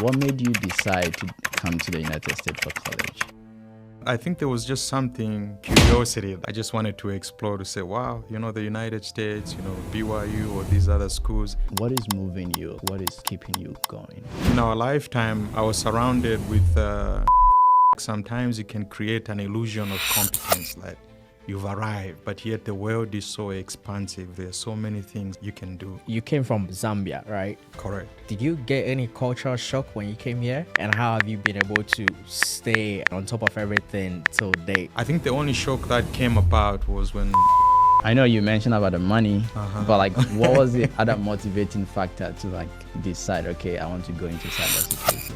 What made you decide to come to the United States for college? I think there was just something, curiosity. I just wanted to explore to say, wow, the United States, BYU or these other schools. What is moving you? What is keeping you going? In our lifetime, I was surrounded with, sometimes you can create an illusion of competence, like you've arrived, but yet the world is so expansive. There's so many things you can do. You came from Zambia, right? Correct. Did you get any cultural shock when you came here? And how have you been able to stay on top of everything till date? I think the only shock that came about was when I know you mentioned about the money, but what was the other motivating factor to decide, okay, I want to go into cybersecurity?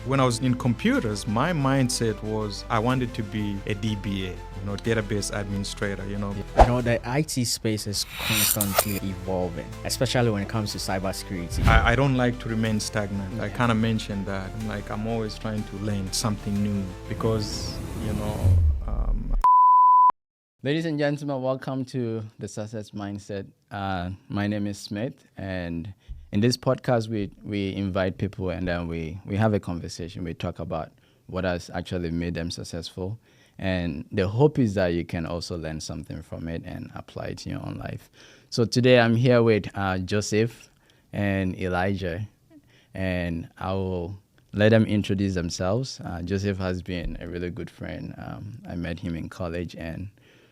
When I was in computers, my mindset was I wanted to be a DBA, database administrator, The IT space is constantly evolving, especially when it comes to cybersecurity. I don't like to remain stagnant. Yeah. I kind of mentioned that. I'm always trying to learn something new because, Ladies and gentlemen, welcome to the Success Mindset. My name is Smith, and in this podcast, we invite people and then we have a conversation. We talk about what has actually made them successful. And the hope is that you can also learn something from it and apply it to your own life. So today I'm here with Joseph and Elijah, and I will let them introduce themselves. Joseph has been a really good friend. I met him in college and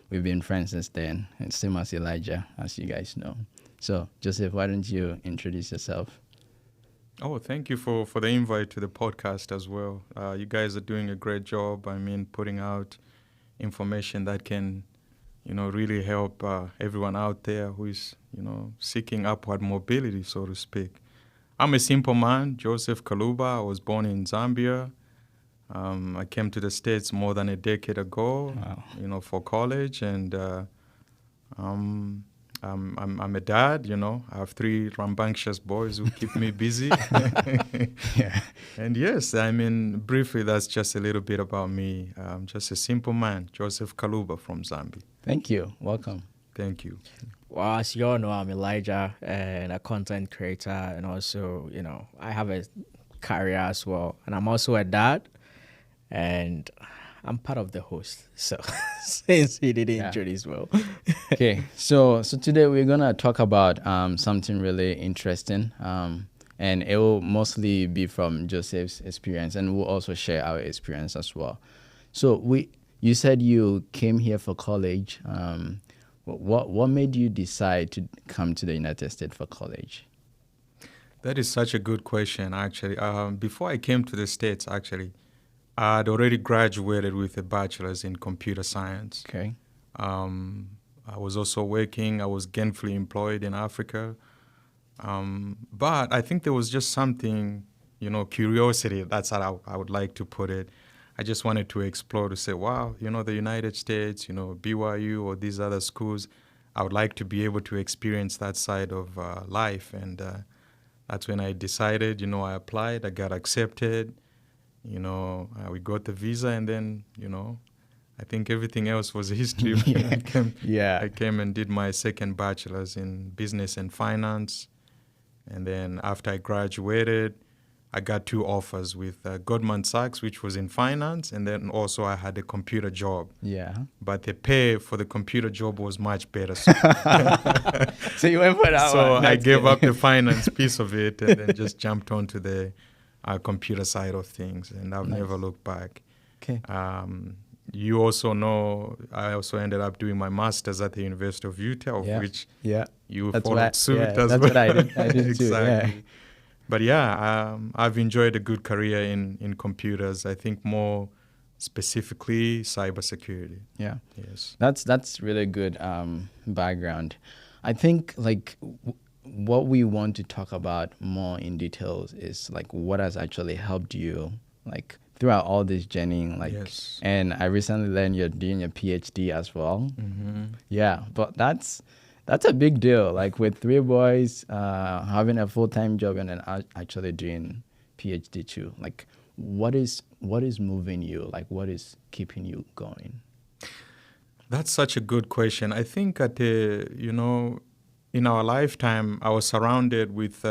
we've been friends since then. And same as Elijah, as you guys know. So, Joseph, why don't you introduce yourself? Oh, thank you for the invite to the podcast as well. You guys are doing a great job. Putting out information that can, really help everyone out there who is, seeking upward mobility, so to speak. I'm a simple man, Joseph Kaluba. I was born in Zambia. I came to the States more than a decade ago, Wow. For college, and I'm a dad, I have 3 rambunctious boys who keep me busy. Yeah. And yes, briefly, that's just a little bit about me. I'm just a simple man, Joseph Kaluba from Zambia. Thank you. Welcome. Thank you. Well, as you all know, I'm Elijah and a content creator, and also, I have a career as well. And I'm also a dad, and I'm part of the host. So since he didn't introduce well. Okay, so today we're gonna talk about something really interesting, and it will mostly be from Joseph's experience, and we'll also share our experience as well. So you said you came here for college. What made you decide to come to the United States for college? That is such a good question, actually. Before I came to the States, actually, I'd already graduated with a bachelor's in computer science. Okay. I was also working. I was gainfully employed in Africa. But I think there was just something, curiosity. That's how I would like to put it. I just wanted to explore to say, wow, the United States, BYU or these other schools, I would like to be able to experience that side of life. And that's when I decided, I applied, I got accepted. We got the visa, and then, I think everything else was history. I came and did my second bachelor's in business and finance. And then after I graduated, I got 2 offers with Goldman Sachs, which was in finance, and then also I had a computer job. Yeah. But the pay for the computer job was much better. So, So you went for that so one. I gave up the finance piece of it and then just jumped onto the computer side of things, and I've never looked back. Okay. You also know I also ended up doing my master's at the University of Utah, of which you followed suit as well. That's what I did. I did exactly. too. Yeah. But I've enjoyed a good career in computers. I think more specifically cybersecurity. Yeah. Yes. That's really good background. I think what we want to talk about more in details is what has actually helped you throughout all this journey. Yes. And I recently learned you're doing a PhD as well. Mm-hmm. Yeah, but that's a big deal. With 3 boys, having a full-time job and then actually doing PhD too. What is moving you? What is keeping you going? That's such a good question. I think in our lifetime, I was surrounded with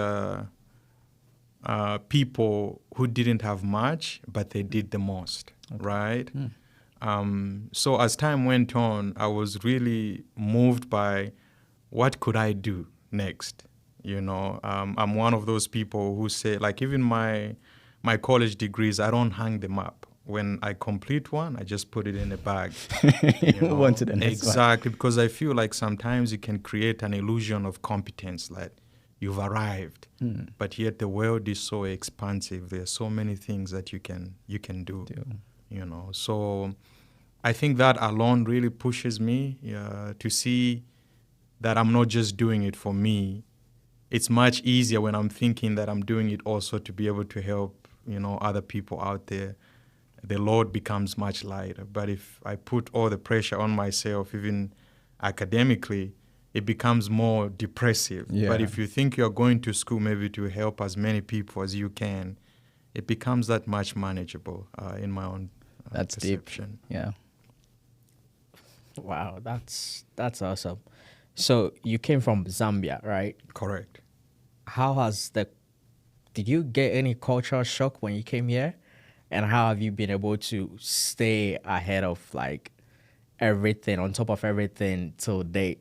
people who didn't have much, but they did the most, right? So as time went on, I was really moved by what could I do next? I'm one of those people who say, like, even my college degrees, I don't hang them up. When I complete one, I just put it in a bag. Move on to the next one. Exactly, because I feel like sometimes you can create an illusion of competence, like you've arrived, but yet the world is so expansive. There are so many things that you can do. So I think that alone really pushes me to see that I'm not just doing it for me. It's much easier when I'm thinking that I'm doing it also to be able to help, other people out there. The load becomes much lighter. But if I put all the pressure on myself, even academically, it becomes more depressive. Yeah. But if you think you're going to school maybe to help as many people as you can, it becomes that much manageable in my own That's perception. deep. Yeah. Wow, that's awesome. So you came from Zambia, right? Correct. Did you get any cultural shock when you came here? And how have you been able to stay ahead of like everything, on top of everything till date?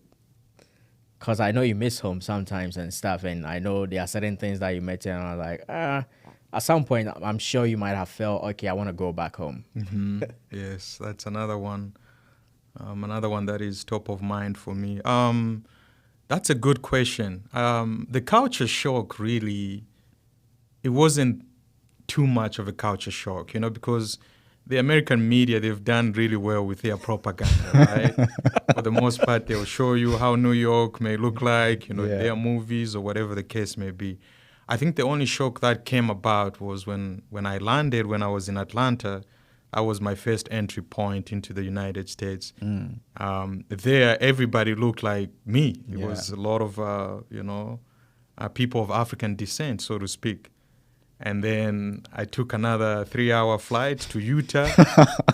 Because I know you miss home sometimes and stuff, and I know there are certain things that you met and are like, at some point, I'm sure you might have felt, okay, I want to go back home. Mm-hmm. Yes, that's another one. Another one that is top of mind for me. That's a good question. The culture shock really, it wasn't too much of a culture shock, because the American media, they've done really well with their propaganda, right? For the most part, they'll show you how New York may look like, their movies or whatever the case may be. I think the only shock that came about was when I landed, when I was in Atlanta. That was my first entry point into the United States. There, everybody looked like me. It was a lot of, people of African descent, so to speak. And then I took another 3-hour flight to Utah.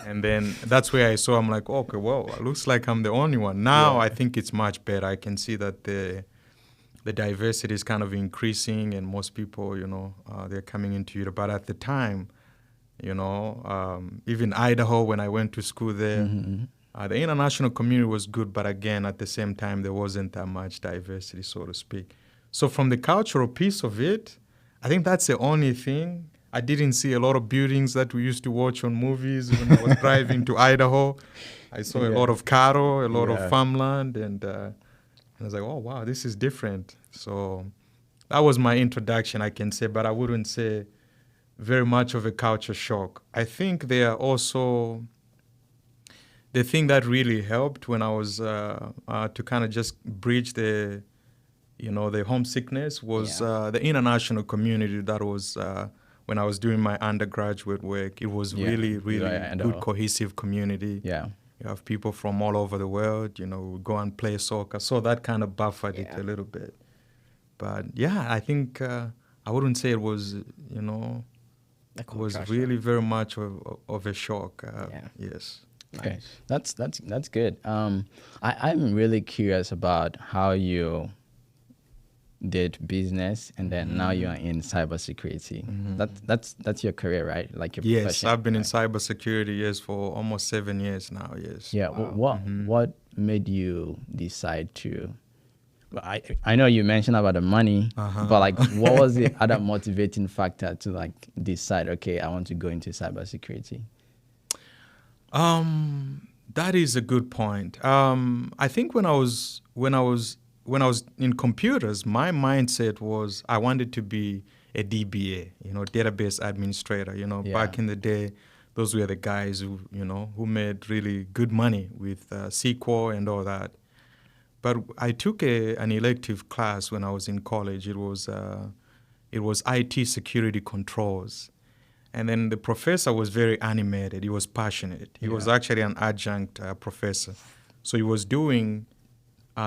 And then that's where I saw, I'm like, okay, well, it looks like I'm the only one. Now I think it's much better. I can see that the diversity is kind of increasing and most people, they're coming into Utah. But at the time, even Idaho, when I went to school there, the international community was good. But again, at the same time, there wasn't that much diversity, so to speak. So from the cultural piece of it, I think that's the only thing. I didn't see a lot of buildings that we used to watch on movies when I was driving to Idaho. I saw a lot of cattle, a lot of farmland, and I was like, oh, wow, this is different. So that was my introduction, I can say, but I wouldn't say very much of a culture shock. I think there are also the thing that really helped when I was to kind of just bridge the homesickness was the international community that was when I was doing my undergraduate work. It was really good, cohesive community. Yeah. You have people from all over the world, who go and play soccer. So that kind of buffered it a little bit. But I think I wouldn't say it was, it was really very much of a shock. Yes. Okay, nice. That's good. I'm really curious about how you did business and then now you are in cybersecurity. That's your career, right? Like your profession. Yes, I've been in cybersecurity for almost 7 years now. Yes. Yeah. Wow. What made you decide to? I know you mentioned about the money, but like, what was the other motivating factor to like decide? Okay, I want to go into cybersecurity. That is a good point. I think when I was in computers, my mindset was I wanted to be a DBA, database administrator. Back in the day, those were the guys who made really good money with SQL and all that. But I took an elective class when I was in college. It was IT security controls. And then the professor was very animated. He was passionate. He was actually an adjunct professor. So he was doing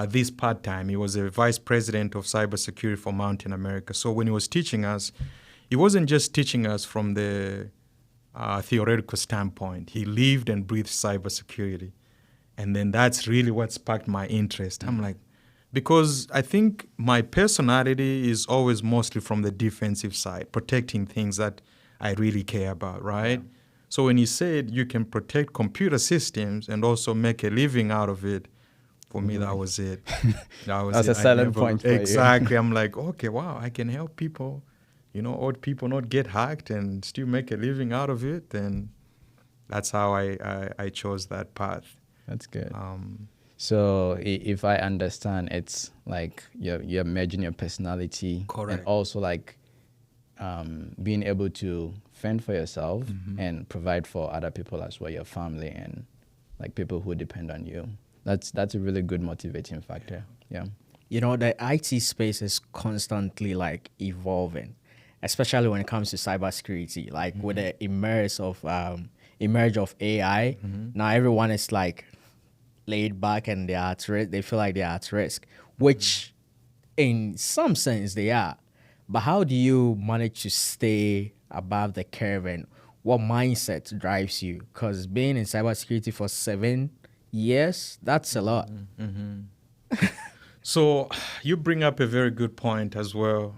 this part-time. He was a vice president of cybersecurity for Mountain America. So when he was teaching us, he wasn't just teaching us from the theoretical standpoint. He lived and breathed cybersecurity. And then that's really what sparked my interest. I'm like, Because I think my personality is always mostly from the defensive side, protecting things that I really care about, right? Yeah. So when you said you can protect computer systems and also make a living out of it, for me, that was it. That was That's it. a selling point for you. Exactly. I'm like, okay, wow, I can help people, old people not get hacked and still make a living out of it. And that's how I chose that path. That's good. So if I understand, it's like you're merging your personality Correct. and also like being able to fend for yourself and provide for other people as well, your family and like people who depend on you. That's a really good motivating factor. Yeah. You know, the IT space is constantly like evolving, especially when it comes to cybersecurity. Like with the emerge of AI, now everyone is like laid back and they are at risk. They feel like they are at risk, which in some sense they are. But how do you manage to stay above the curve, and what mindset drives you? Because being in cybersecurity for 7 years, that's a lot. So you bring up a very good point as well.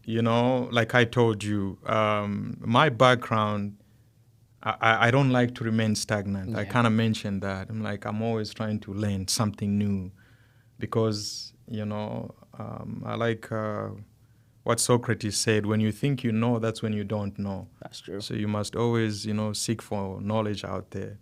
Like I told you, my background, I don't like to remain stagnant. I Yeah. kind of mentioned that. I'm always trying to learn something new because, I like what Socrates said, when you think you know, that's when you don't know. That's true. So you must always, seek for knowledge out there.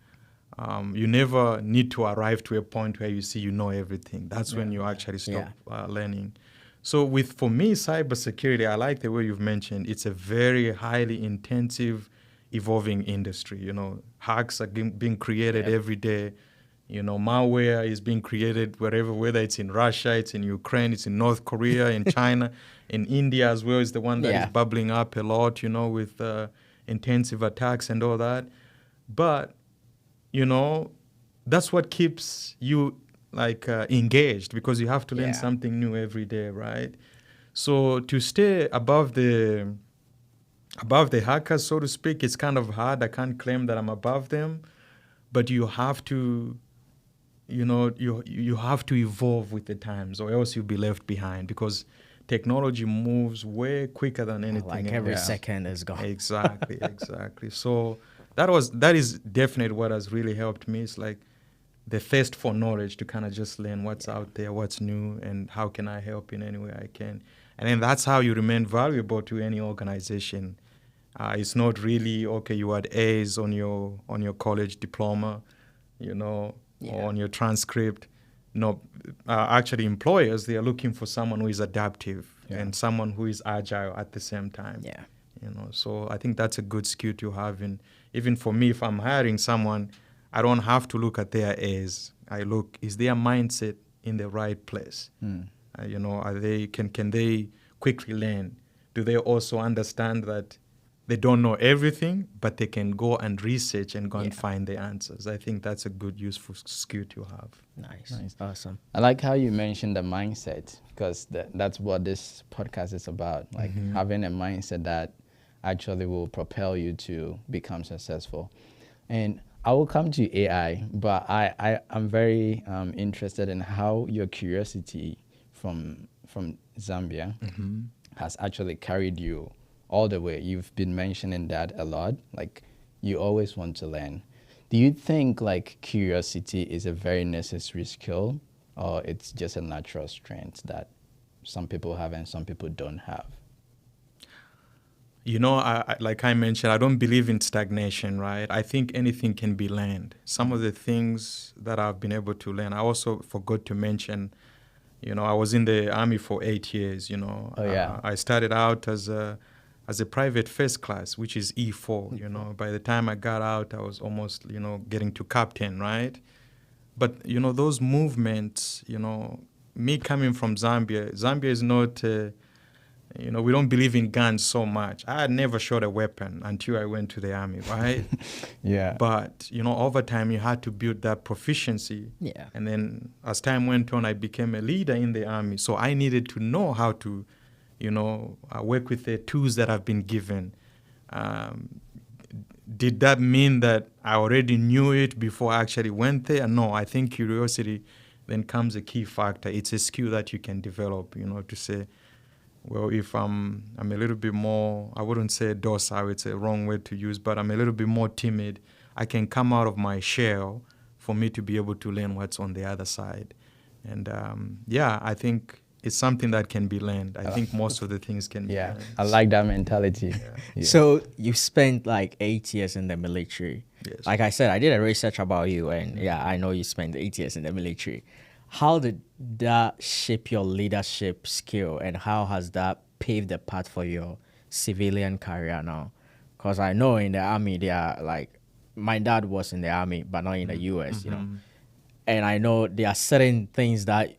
You never need to arrive to a point where you see you know everything. That's when you actually stop learning. So for me, cybersecurity, I like the way you've mentioned, it's a very highly intensive, evolving industry. Hacks are being created every day. Malware is being created wherever, whether it's in Russia, it's in Ukraine, it's in North Korea, in China, in India as well is the one that is bubbling up a lot, with intensive attacks and all that. But, that's what keeps you engaged, because you have to learn something new every day, right? So to stay above the hackers, so to speak, it's kind of hard. I can't claim that I'm above them, but you have to, you have to evolve with the times, or else you'll be left behind, because technology moves way quicker than anything. Like every second is gone. Exactly. So that is definitely what has really helped me. It's like the thirst for knowledge, to kind of just learn what's out there, what's new, and how can I help in any way I can. And then that's how you remain valuable to any organization. It's not really, okay, you had A's on your college diploma, or on your transcript. No, actually employers, they are looking for someone who is adaptive and someone who is agile at the same time. Yeah. So I think that's a good skill to have. And even for me, if I'm hiring someone, I don't have to look at their A's. I look, is their mindset in the right place? Are they can they quickly learn? Do they also understand that they don't know everything, but they can go and research and go and find the answers? I think that's a good, useful skill to have. Nice. Awesome. I like how you mentioned the mindset, because that's what this podcast is about, like having a mindset that actually will propel you to become successful. And I will come to AI, but I'm very interested in how your curiosity from Zambia has actually carried you all the way. You've been mentioning that a lot, like you always want to learn. Do you think like curiosity is a very necessary skill, or it's just a natural strength that some people have and some people don't have? I like I mentioned, I don't believe in stagnation, right? I think anything can be learned. Some of the things that I've been able to learn, I also forgot to mention, I was in the Army for 8 years, I started out as a private first class, which is E4, By the time I got out, I was almost, getting to captain, right? But, those movements, me coming from Zambia is not... we don't believe in guns so much. I had never shot a weapon until I went to the Army, right? But, over time, you had to build that proficiency. Yeah. And then as time went on, I became a leader in the Army. So I needed to know how to, work with the tools that I've been given. Did that mean that I already knew it before I actually went there? No, I think curiosity then comes a key factor. It's a skill that you can develop, to say, well, if I'm a little bit more, I wouldn't say docile, it's a wrong word to use, but I'm a little bit more timid, I can come out of my shell for me to be able to learn what's on the other side. And I think it's something that can be learned. I think most of the things can be learned. I like that mentality. Yeah. So you spent like 8 years in the military. Yes. Like I said, I did a research about you, and I know you spent 8 years in the military. How did that shape your leadership skill, and how has that paved the path for your civilian career now? Because I know in the army, they are like, my dad was in the army, but not in the US, And I know there are certain things that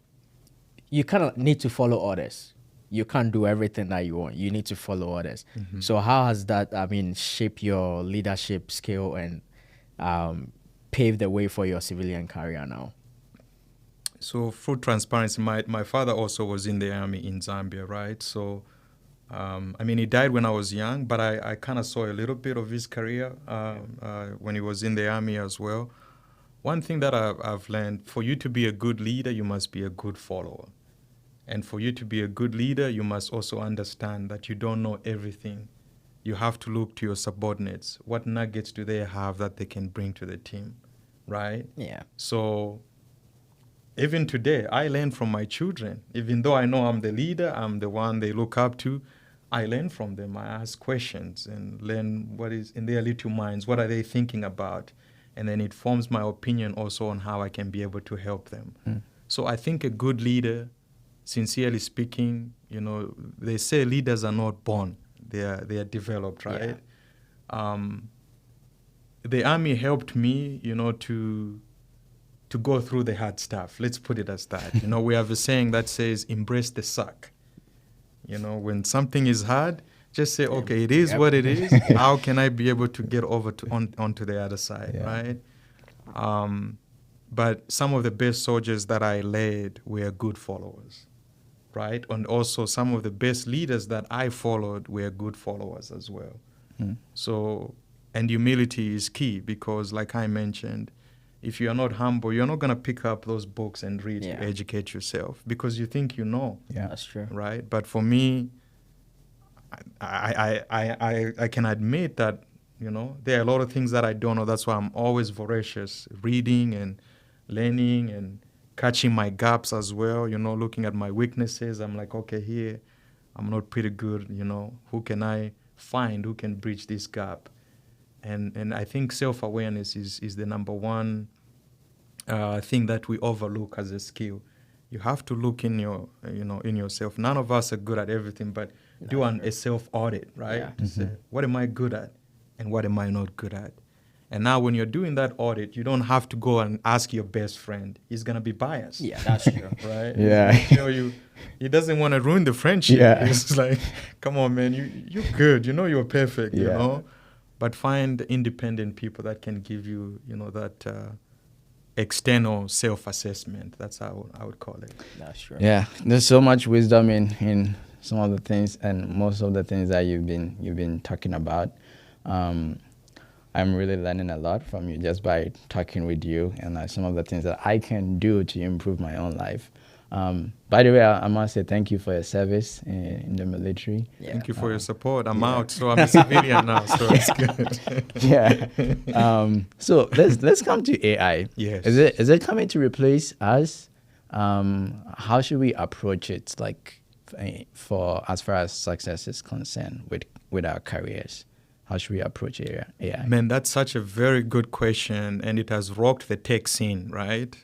you kind of need to follow orders. You can't do everything that you want. You need to follow orders. So how has that, shaped your leadership skill and paved the way for your civilian career now? So full transparency, my father also was in the army in Zambia, right? So, he died when I was young, but I kind of saw a little bit of his career when he was in the army as well. One thing that I've learned, for you to be a good leader, you must be a good follower. And for you to be a good leader, you must also understand that you don't know everything. You have to look to your subordinates. What nuggets do they have that they can bring to the team, right? Yeah. So even today, I learn from my children. Even though I know I'm the leader, I'm the one they look up to, I learn from them. I ask questions and learn what is in their little minds, what are they thinking about? And then it forms my opinion also on how I can be able to help them. So I think a good leader, sincerely speaking, they say leaders are not born, they are developed, right? Yeah. The army helped me, to go through the hard stuff. Let's put it as that. We have a saying that says, embrace the suck. When something is hard, just say, okay, it is what it is. How can I be able to get over onto the other side, right? But some of the best soldiers that I led were good followers, right? And also some of the best leaders that I followed were good followers as well. So, and humility is key because, like I mentioned, if you are not humble, you're not going to pick up those books and read to educate yourself because you think you know. Yeah, that's true. Right? But for me, I can admit that, there are a lot of things that I don't know. That's why I'm always voracious, reading and learning and catching my gaps as well, looking at my weaknesses. I'm like, okay, here, I'm not pretty good, who can I find who can bridge this gap? And I think self-awareness is the number one thing that we overlook as a skill. You have to look in yourself. None of us are good at everything, but do a self-audit, right? Yeah. To say, what am I good at and what am I not good at? And now when you're doing that audit, you don't have to go and ask your best friend. He's going to be biased. Yeah, that's true. Right? Yeah. He doesn't want to ruin the friendship. Yeah. It's like, come on, man, you're good. You're perfect, But find independent people that can give you, that external self-assessment. That's how I would call it. That's true. Yeah, there's so much wisdom in some of the things and most of the things that you've been talking about. I'm really learning a lot from you just by talking with you and some of the things that I can do to improve my own life. By the way, I must say thank you for your service in the military. Yeah. Thank you for your support. I'm out, so I'm a civilian now, so it's good. Yeah. So let's come to AI. Yes. Is it coming to replace us? How should we approach it? Like for as far as success is concerned with our careers, how should we approach AI? Man, that's such a very good question, and it has rocked the tech scene, right?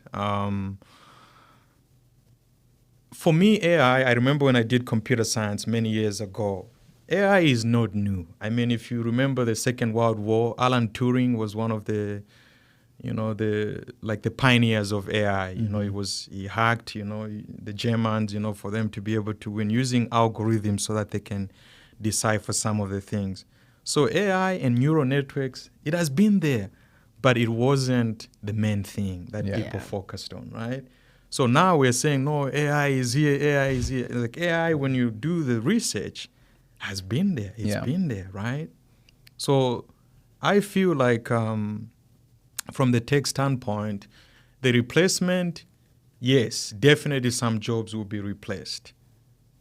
For me, AI, I remember when I did computer science many years ago, AI is not new. If you remember the Second World War, Alan Turing was one of the pioneers of AI. He hacked, the Germans, for them to be able to win using algorithms so that they can decipher some of the things. So AI and neural networks, it has been there, but it wasn't the main thing that people focused on, right? So now we're saying, no, AI is here, AI is here. Like AI, when you do the research, has been there. It's been there, right? So I feel like from the tech standpoint, the replacement, yes, definitely some jobs will be replaced.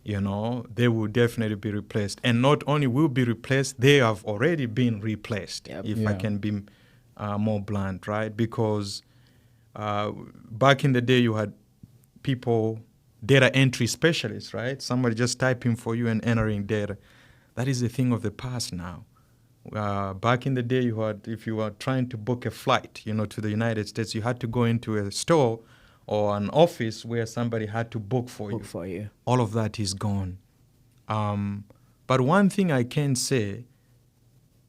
They will definitely be replaced. And not only will be replaced, they have already been replaced, Yep. if I can be more blunt, right? Because back in the day, you had people, data entry specialists, right? Somebody just typing for you and entering data. That is a thing of the past now. Back in the day, if you were trying to book a flight, to the United States, you had to go into a store or an office where somebody had to book for you. All of that is gone. But one thing I can say,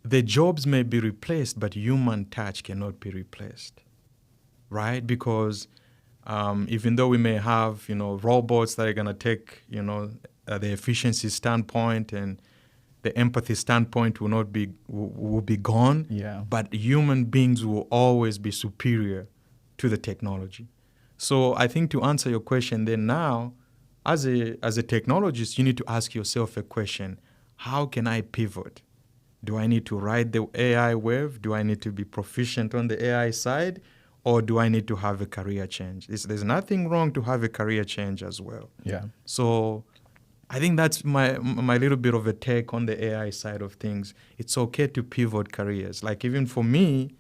the jobs may be replaced, but human touch cannot be replaced, right? Because even though we may have, robots that are going to take, the efficiency standpoint and the empathy standpoint will be gone. Yeah. But human beings will always be superior to the technology. So I think to answer your question, then now, as a technologist, you need to ask yourself a question: how can I pivot? Do I need to ride the AI wave? Do I need to be proficient on the AI side? Or do I need to have a career change? There's nothing wrong to have a career change as well. Yeah. So I think that's my little bit of a take on the AI side of things. It's okay to pivot careers. Like even for me,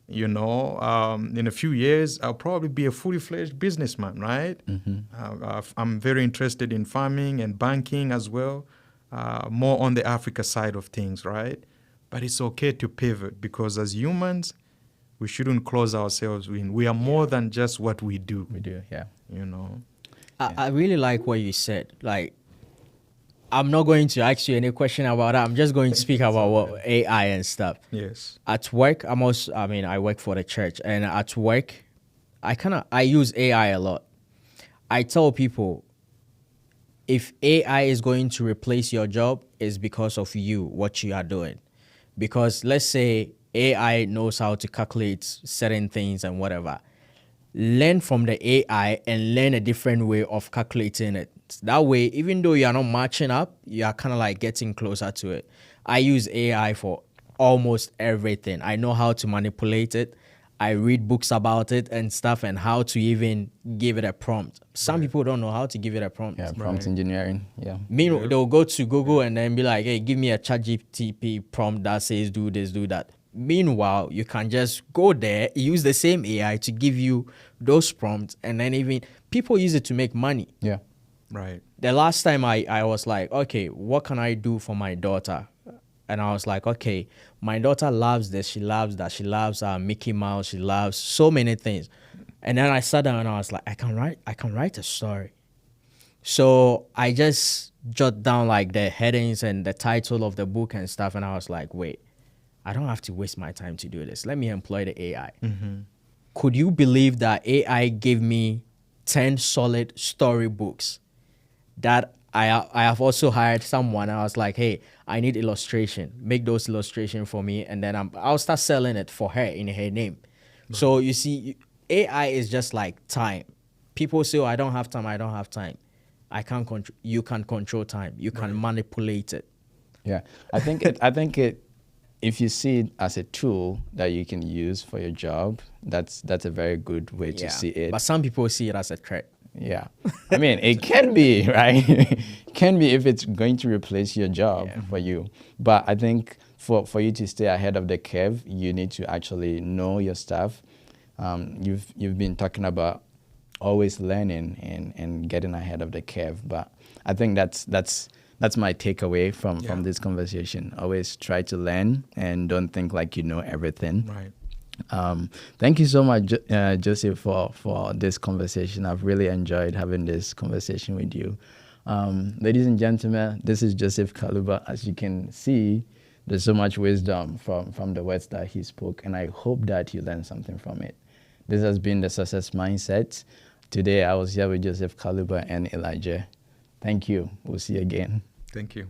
in a few years, I'll probably be a fully fledged businessman, right? I'm very interested in farming and banking as well, more on the Africa side of things, right? But it's okay to pivot because as humans, we shouldn't close ourselves in. We are more than just what we do. We do, yeah. I really like what you said. Like, I'm not going to ask you any question about that. I'm just going to speak about what AI and stuff. Yes. At work, I work for the church, and at work, I use AI a lot. I tell people, if AI is going to replace your job, it's because of you, what you are doing. Because let's say AI knows how to calculate certain things and whatever. Learn from the AI and learn a different way of calculating it. That way, even though you are not matching up, you are kind of like getting closer to it. I use AI for almost everything. I know how to manipulate it. I read books about it and stuff and how to even give it a prompt. Some people don't know how to give it a prompt. Yeah, prompt engineering. Yeah. Meanwhile, they'll go to Google and then be like, hey, give me a ChatGPT prompt that says do this, do that. Meanwhile, you can just go there, use the same AI to give you those prompts, and then even people use it to make money. Yeah. Right. The last time I was like, okay, what can I do for my daughter? And I was like, okay, my daughter loves this, she loves that, she loves Mickey Mouse, she loves so many things. And then I sat down and I was like, I can write a story. So I just jot down like the headings and the title of the book and stuff, and I was like, wait, I don't have to waste my time to do this. Let me employ the AI. Could you believe that AI gave me 10 solid storybooks that I have also hired someone. I was like, hey, I need illustration. Make those illustrations for me, and then I'll start selling it for her in her name. Right. So you see, AI is just like time. People say, oh, I don't have time. I don't have time. You can control time. You can manipulate it. Yeah, I think if you see it as a tool that you can use for your job, that's a very good way to see it. But some people see it as a threat. Yeah. I mean, it can be, right? It can be if it's going to replace your job for you. But I think for you to stay ahead of the curve, you need to actually know your stuff. You've been talking about always learning and getting ahead of the curve. But I think that's my takeaway from this conversation. Always try to learn and don't think like you know everything. Right. Thank you so much, Joseph, for this conversation. I've really enjoyed having this conversation with you. Ladies and gentlemen, this is Joseph Kaluba. As you can see, there's so much wisdom from the words that he spoke, and I hope that you learned something from it. This has been the Success Mindset. Today, I was here with Joseph Kaluba and Elijah. Thank you. We'll see you again. Thank you.